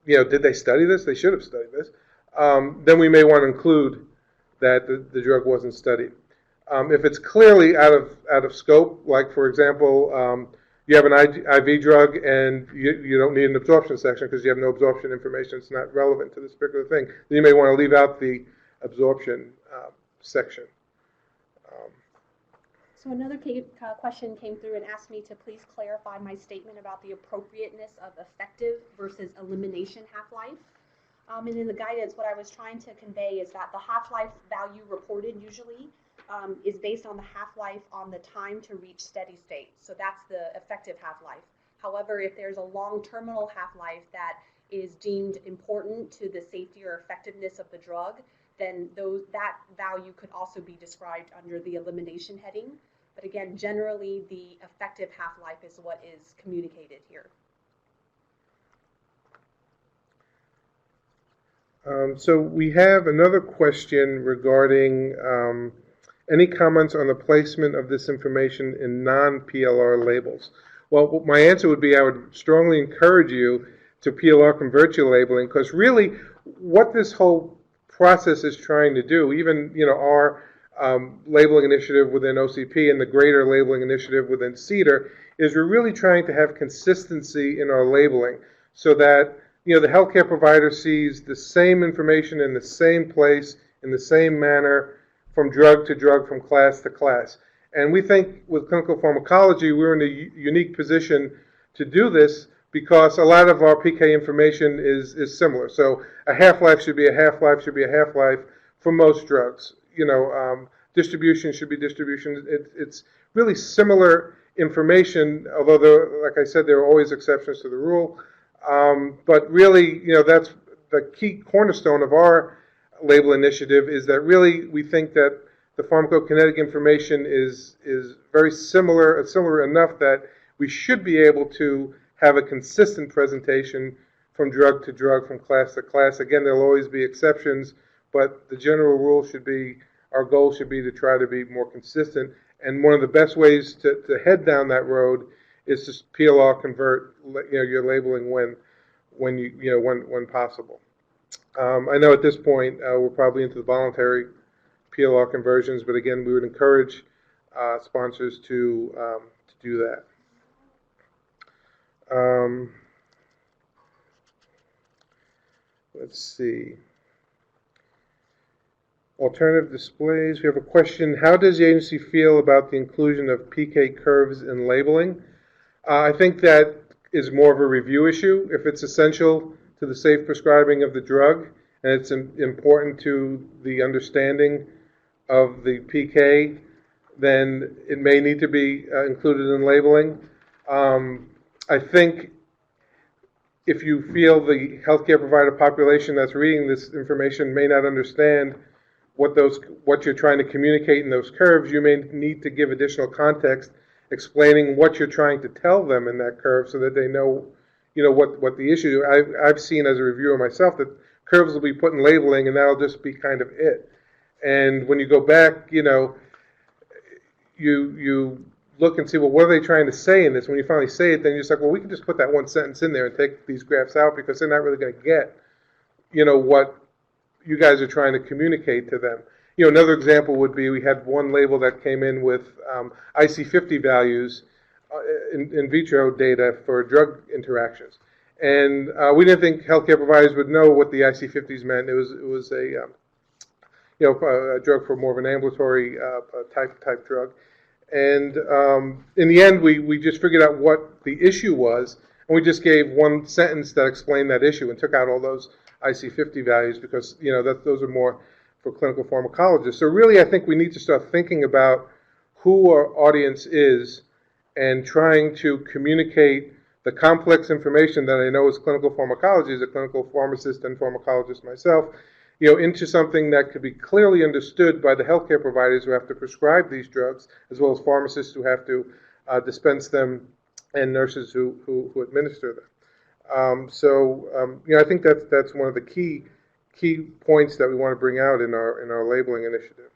did they study this? They should have studied this. Then we may want to include that the drug wasn't studied. If it's clearly out of scope, like for example, you have an IV drug and you don't need an absorption section because you have no absorption information, it's not relevant to this particular thing, then you may want to leave out the absorption section. So another question came through and asked me to please clarify my statement about the appropriateness of effective versus elimination half-life. And in the guidance, what I was trying to convey is that the half-life value reported usually is based on the half-life on the time to reach steady state. So that's the effective half-life. However, if there's a long terminal half-life that is deemed important to the safety or effectiveness of the drug, then that value could also be described under the elimination heading. But again, generally, the effective half-life is what is communicated here. So we have another question regarding any comments on the placement of this information in non-PLR labels. Well, my answer would be I would strongly encourage you to PLR convert your labeling, because really what this whole process is trying to do, even our labeling initiative within OCP and the greater labeling initiative within CDER, is we're really trying to have consistency in our labeling so that the healthcare provider sees the same information in the same place, in the same manner, from drug to drug, from class to class. And we think with clinical pharmacology, we're in a unique position to do this because a lot of our PK information is similar. So a half-life should be a half-life for most drugs. Distribution should be distribution. It's really similar information, although like I said, there are always exceptions to the rule. But really, that's the key cornerstone of our label initiative, is that really we think that the pharmacokinetic information is very similar enough that we should be able to have a consistent presentation from drug to drug, from class to class. Again, there'll always be exceptions, but the general rule should be, our goal should be to try to be more consistent. And one of the best ways to head down that road is to PLR convert your labeling when possible. I know at this point we're probably into the voluntary PLR conversions, but again, we would encourage sponsors to do that. Let's see. Alternative displays. We have a question. How does the agency feel about the inclusion of PK curves in labeling? I think that is more of a review issue. If it's essential to the safe prescribing of the drug and it's important to the understanding of the PK, then it may need to be included in labeling. I think if you feel the healthcare provider population that's reading this information may not understand what you're trying to communicate in those curves, you may need to give additional context explaining what you're trying to tell them in that curve so that they know, what the issue is. I've seen as a reviewer myself that curves will be put in labeling and that'll just be kind of it. And when you go back, you look and see, well, what are they trying to say in this? When you finally say it, then you're just like, well, we can just put that one sentence in there and take these graphs out because they're not really going to get, what you guys are trying to communicate to them. Another example would be we had one label that came in with IC50 values in vitro data for drug interactions. And we didn't think healthcare providers would know what the IC50s meant. It was a a drug for more of an ambulatory type drug. And in the end, we just figured out what the issue was, and we just gave one sentence that explained that issue and took out all those IC50 values because those are more for clinical pharmacologists. So really, I think we need to start thinking about who our audience is and trying to communicate the complex information that I know as clinical pharmacology, as a clinical pharmacist and pharmacologist myself, into something that could be clearly understood by the healthcare providers who have to prescribe these drugs, as well as pharmacists who have to dispense them, and nurses who administer them. I think that's one of the key points that we want to bring out in our labeling initiative.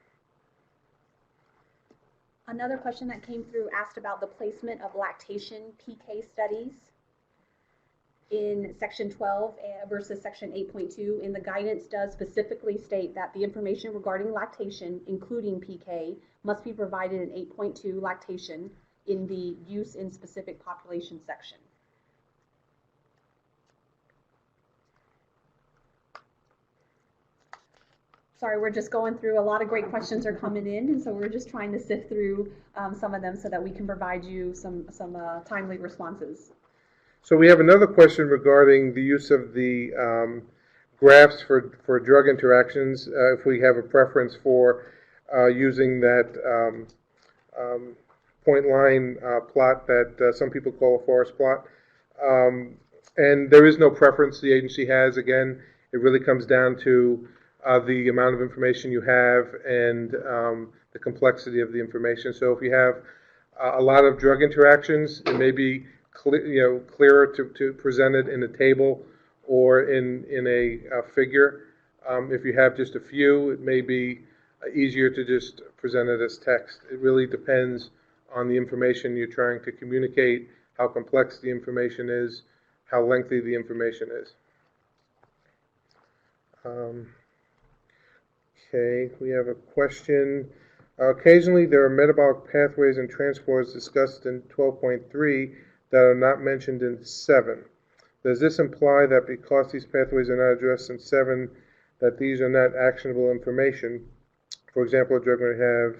Another question that came through asked about the placement of lactation PK studies in Section 12 versus Section 8.2. And the guidance does specifically state that the information regarding lactation, including PK, must be provided in 8.2 lactation in the use in specific population section. Sorry, we're just going through, a lot of great questions are coming in, and so we're just trying to sift through some of them so that we can provide you some timely responses. So we have another question regarding the use of the graphs for drug interactions, if we have a preference for using that point line plot that some people call a forest plot. And there is no preference the agency has. Again, it really comes down to the amount of information you have and the complexity of the information. So if you have a lot of drug interactions, it may be clearer to present it in a table or in a figure. If you have just a few, it may be easier to just present it as text. It really depends on the information you're trying to communicate, how complex the information is, how lengthy the information is. Okay, we have a question. Occasionally there are metabolic pathways and transporters discussed in 12.3 that are not mentioned in 7. Does this imply that because these pathways are not addressed in 7, that these are not actionable information? For example, a drug may have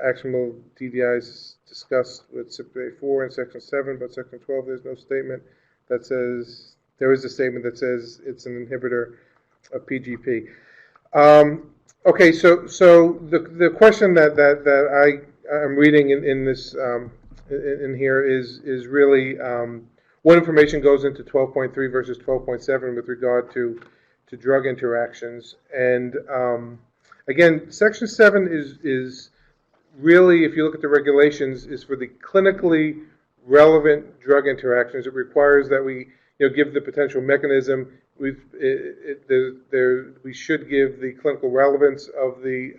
actionable DDIs discussed with SBIA 4 in Section 7, but Section 12 there's no statement that says, there is a statement that says it's an inhibitor of PGP. Okay, so the question that I am reading in this in here is really what information goes into 12.3 versus 12.7 with regard to drug interactions. And again, Section 7 is really, if you look at the regulations, is for the clinically relevant drug interactions. It requires that we give the potential mechanism. We should give the clinical relevance of the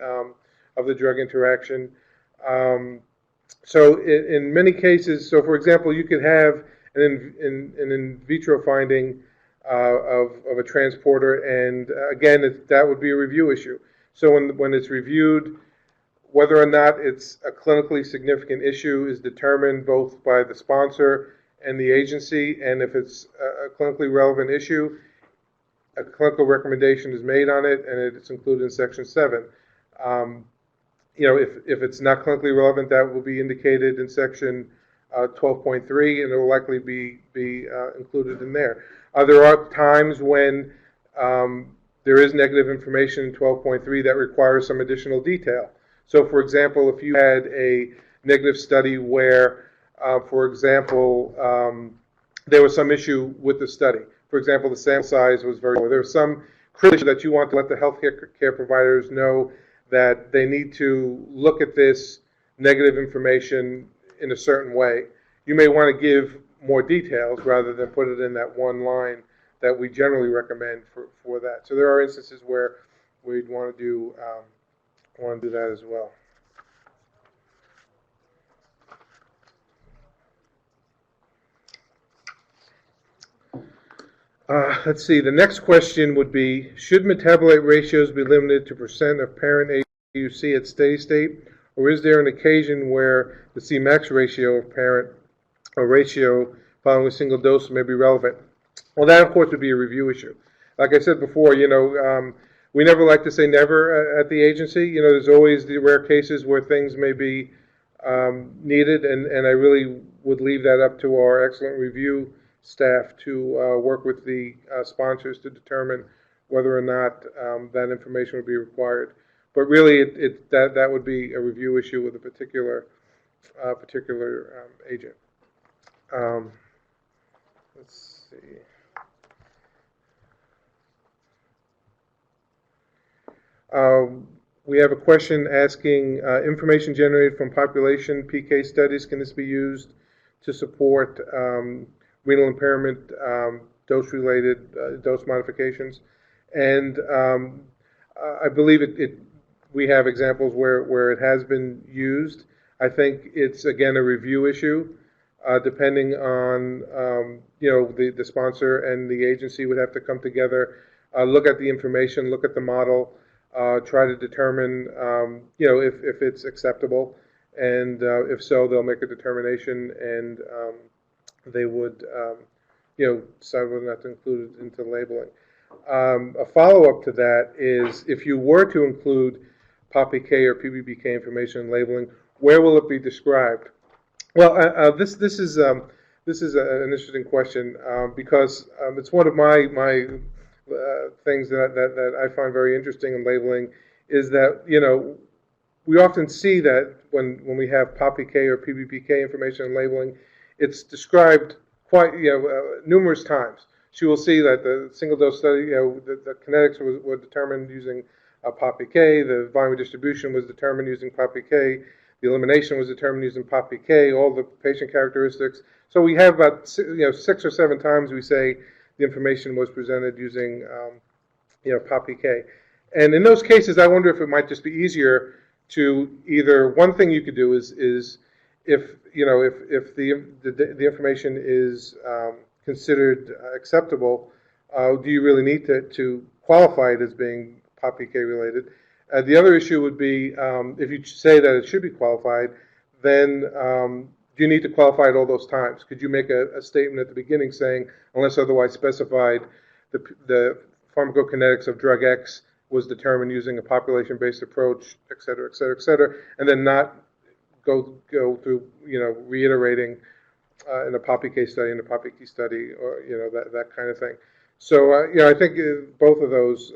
drug interaction. So in many cases, so for example, you could have an in vitro finding of a transporter, and again, that would be a review issue. So when it's reviewed, whether or not it's a clinically significant issue is determined both by the sponsor and the agency, and if it's a clinically relevant issue, a clinical recommendation is made on it, and it's included in Section 7. If it's not clinically relevant, that will be indicated in Section 12.3, and it will likely be included in there. There are times when there is negative information in 12.3 that requires some additional detail. So, for example, if you had a negative study where, for example, there was some issue with the study. For example, the sample size was very low. There was some criticism that you want to let the healthcare providers know that they need to look at this negative information in a certain way. You may want to give more details rather than put it in that one line that we generally recommend for that. So there are instances where we'd want to do want to do that as well. Let's see, the next question would be, should metabolite ratios be limited to percent of parent AUC at steady state, or is there an occasion where the Cmax ratio of parent or ratio following a single dose may be relevant? Well, that, of course, would be a review issue. Like I said before, we never like to say never at the agency. There's always the rare cases where things may be needed, and I really would leave that up to our excellent review staff to work with the sponsors to determine whether or not that information would be required. But really, that would be a review issue with a particular agent. Let's see. We have a question asking, information generated from population PK studies, can this be used to support renal impairment, dose-related dose modifications? And I believe we have examples where it has been used. I think it's, again, a review issue. Depending on, the sponsor and the agency would have to come together, look at the information, look at the model, try to determine, if it's acceptable. And if so, they'll make a determination, and they would, decide whether or not to include it into labeling. A follow-up to that is, if you were to include POP-PK or PBPK information in labeling, where will it be described? Well, this is an interesting question because it's one of my things that I find very interesting in labeling is that we often see that when we have POP-PK or PBPK information in labeling, it's described quite numerous times. She will see that the single dose study, the kinetics were determined using POP-PK, the volume distribution was determined using POP-PK, the elimination was determined using POP-PK, all the patient characteristics. So we have about 6 or 7 times we say the information was presented using POP-PK. And in those cases, I wonder if it might just be easier to either, one thing you could do is if the information is considered acceptable, do you really need to qualify it as being POP-PK related? The other issue would be if you say that it should be qualified, then do you need to qualify it all those times? Could you make a statement at the beginning saying, unless otherwise specified, the pharmacokinetics of drug X was determined using a population-based approach, et cetera, et cetera, et cetera, and then not go through reiterating in a POP-PK study, in a POP-PK study, or that kind of thing. So I think both of those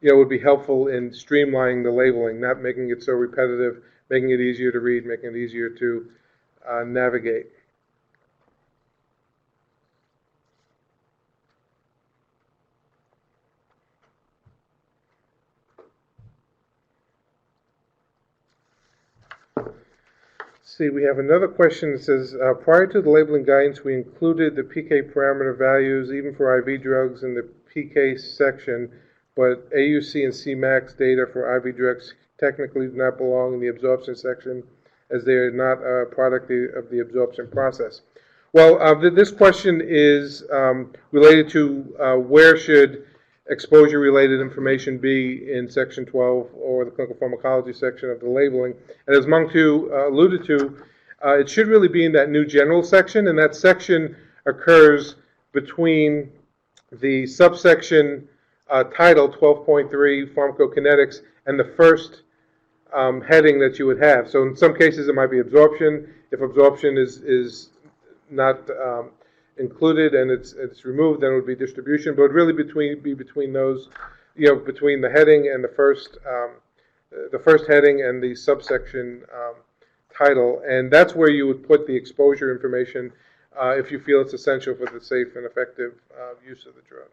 would be helpful in streamlining the labeling, not making it so repetitive, making it easier to read, making it easier to navigate. See, we have another question that says, prior to the labeling guidance, we included the PK parameter values, even for IV drugs, in the PK section, but AUC and Cmax data for IV drugs technically do not belong in the absorption section, as they are not a product of the absorption process. Well, this question is related to where should exposure-related information be in Section 12 or the Clinical Pharmacology section of the labeling. And as Mongthuong alluded to, it should really be in that new general section, and that section occurs between the subsection title 12.3 Pharmacokinetics and the first heading that you would have. So in some cases it might be absorption. If absorption is not included and it's removed, then it would be distribution. But it would really be between those, between the heading and the first heading and the subsection title, and that's where you would put the exposure information if you feel it's essential for the safe and effective use of the drug.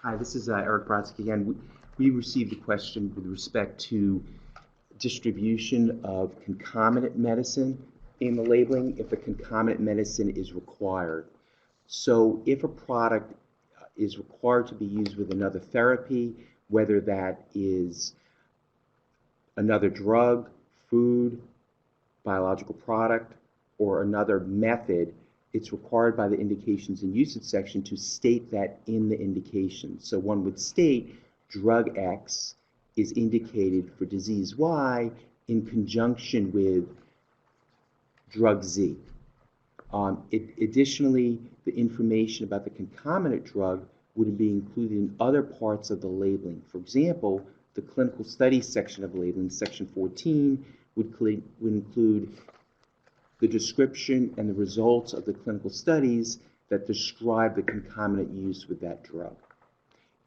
Hi, this is Eric Brodsky again. We received a question with respect to distribution of concomitant medicine in the labeling, if a concomitant medicine is required. So if a product is required to be used with another therapy, whether that is another drug, food, biological product, or another method, it's required by the indications and usage section to state that in the indication. So one would state drug X is indicated for disease Y in conjunction with drug Z. Additionally, the information about the concomitant drug would be included in other parts of the labeling. For example, the clinical studies section of labeling, section 14, would include the description and the results of the clinical studies that describe the concomitant use with that drug.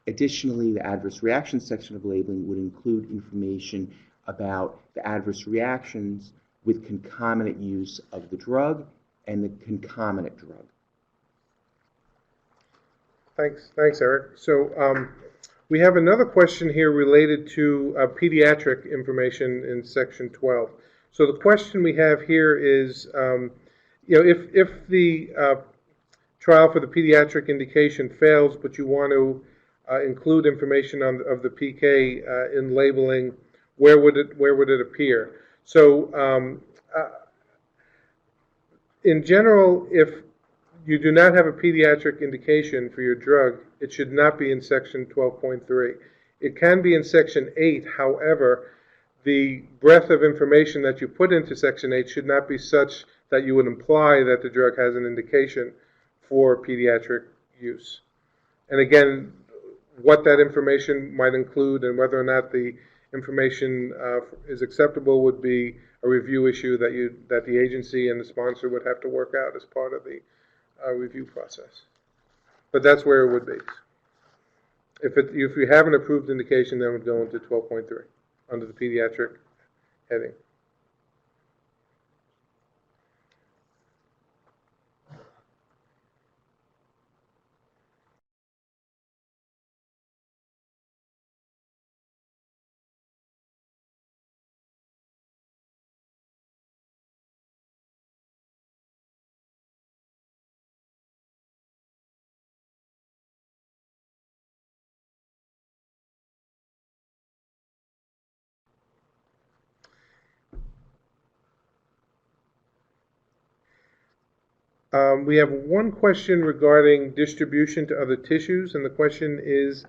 Additionally, the adverse reaction section of labeling would include information about the adverse reactions with concomitant use of the drug and the concomitant drug. Thanks, Eric. So we have another question here related to pediatric information in section 12. So the question we have here is, if the trial for the pediatric indication fails, but you want to include information of the PK in labeling, where would it appear? So in general, if you do not have a pediatric indication for your drug, it should not be in section 12.3. It can be in section 8. However, the breadth of information that you put into section 8 should not be such that you would imply that the drug has an indication for pediatric use. And again, what that information might include and whether or not the information is acceptable would be a review issue that the agency and the sponsor would have to work out as part of the review process. But that's where it would be. If you have an approved indication, then it would go into 12.3 under the pediatric heading. We have one question regarding distribution to other tissues, and the question is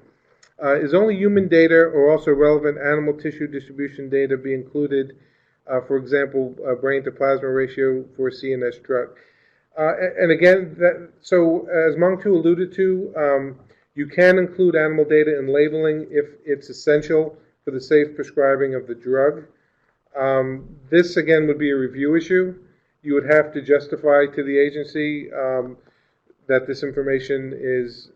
only human data or also relevant animal tissue distribution data be included, for example, brain to plasma ratio for a CNS drug? And again, so as Mongthuong alluded to, you can include animal data in labeling if it's essential for the safe prescribing of the drug. This, again, would be a review issue. You would have to justify to the agency that this information is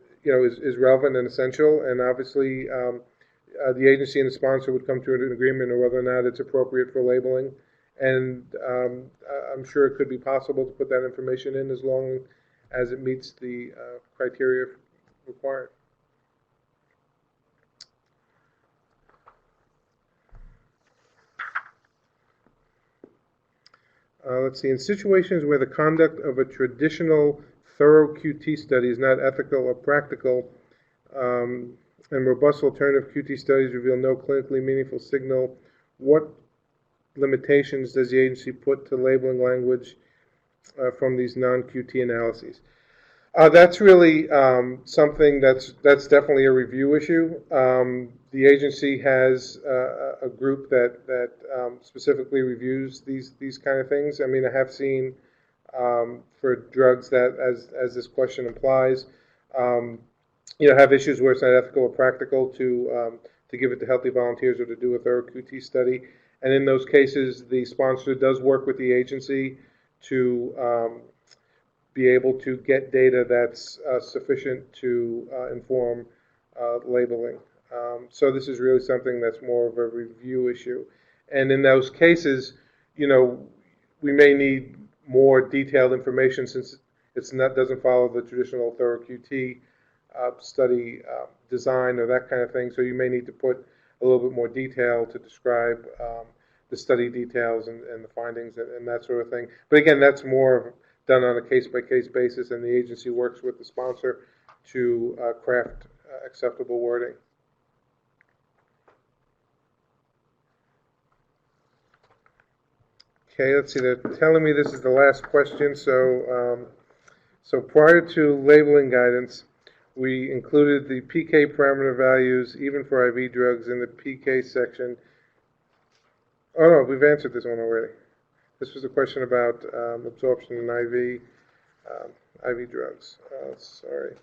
relevant and essential, and obviously the agency and the sponsor would come to an agreement on whether or not it's appropriate for labeling. And I'm sure it could be possible to put that information in as long as it meets the criteria required. Let's see, in situations where the conduct of a traditional thorough QT study is not ethical or practical, and robust alternative QT studies reveal no clinically meaningful signal, what limitations does the agency put to labeling language from these non-QT analyses? That's really something that's definitely a review issue. The agency has a group that specifically reviews these kind of things. I mean, I have seen for drugs that, as this question implies, have issues where it's not ethical or practical to give it to healthy volunteers or to do a thorough QT study. And in those cases, the sponsor does work with the agency to be able to get data that's sufficient to inform labeling. So this is really something that's more of a review issue. And in those cases, we may need more detailed information since doesn't follow the traditional thorough QT study design or that kind of thing. So you may need to put a little bit more detail to describe the study details and the findings and that sort of thing. But again, that's more done on a case-by-case basis, and the agency works with the sponsor to craft acceptable wording. Okay, let's see, they're telling me this is the last question, so prior to labeling guidance, we included the PK parameter values, even for IV drugs, in the PK section. Oh no, we've answered this one already. This was a question about absorption in IV drugs. Sorry.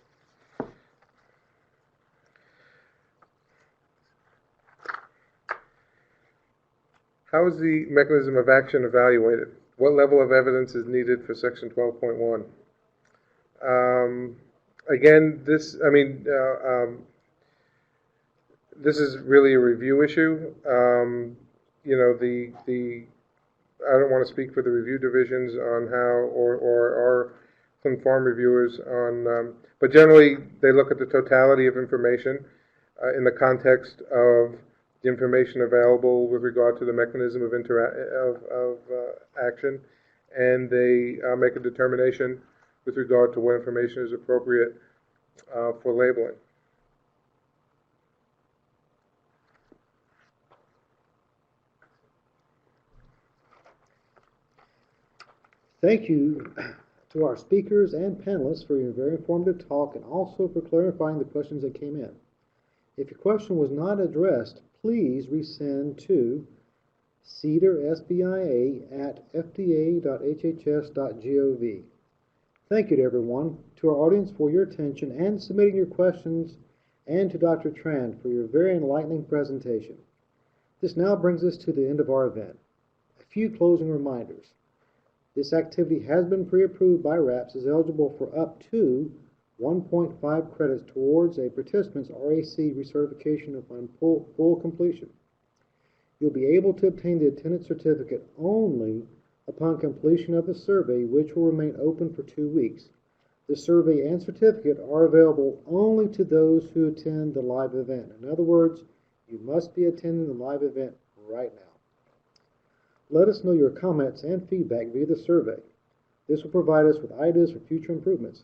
How is the mechanism of action evaluated? What level of evidence is needed for section 12.1? Again, this is really a review issue. You know, I don't want to speak for the review divisions on how, or our Clin Pharm reviewers on, but generally they look at the totality of information in the context of the information available with regard to the mechanism of action, and they make a determination with regard to what information is appropriate for labeling. Thank you to our speakers and panelists for your very informative talk and also for clarifying the questions that came in. If your question was not addressed, please resend to CDER SBIA at fda.hhs.gov. Thank you to everyone, to our audience for your attention and submitting your questions, and to Dr. Tran for your very enlightening presentation. This now brings us to the end of our event. A few closing reminders. This activity has been pre-approved by RAPS, is eligible for up to 1.5 credits towards a participant's RAC recertification upon full completion. You'll be able to obtain the attendance certificate only upon completion of the survey, which will remain open for 2 weeks. The survey and certificate are available only to those who attend the live event. In other words, you must be attending the live event right now. Let us know your comments and feedback via the survey. This will provide us with ideas for future improvements.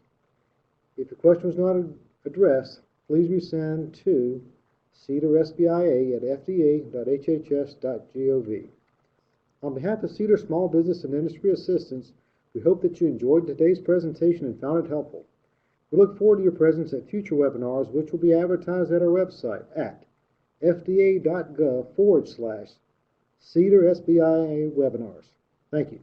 If your question was not addressed, please resend to CDER SBIA at fda.hhs.gov. On behalf of CDER Small Business and Industry Assistance, we hope that you enjoyed today's presentation and found it helpful. We look forward to your presence at future webinars, which will be advertised at our website at fda.gov/CDER SBIA webinars. Thank you.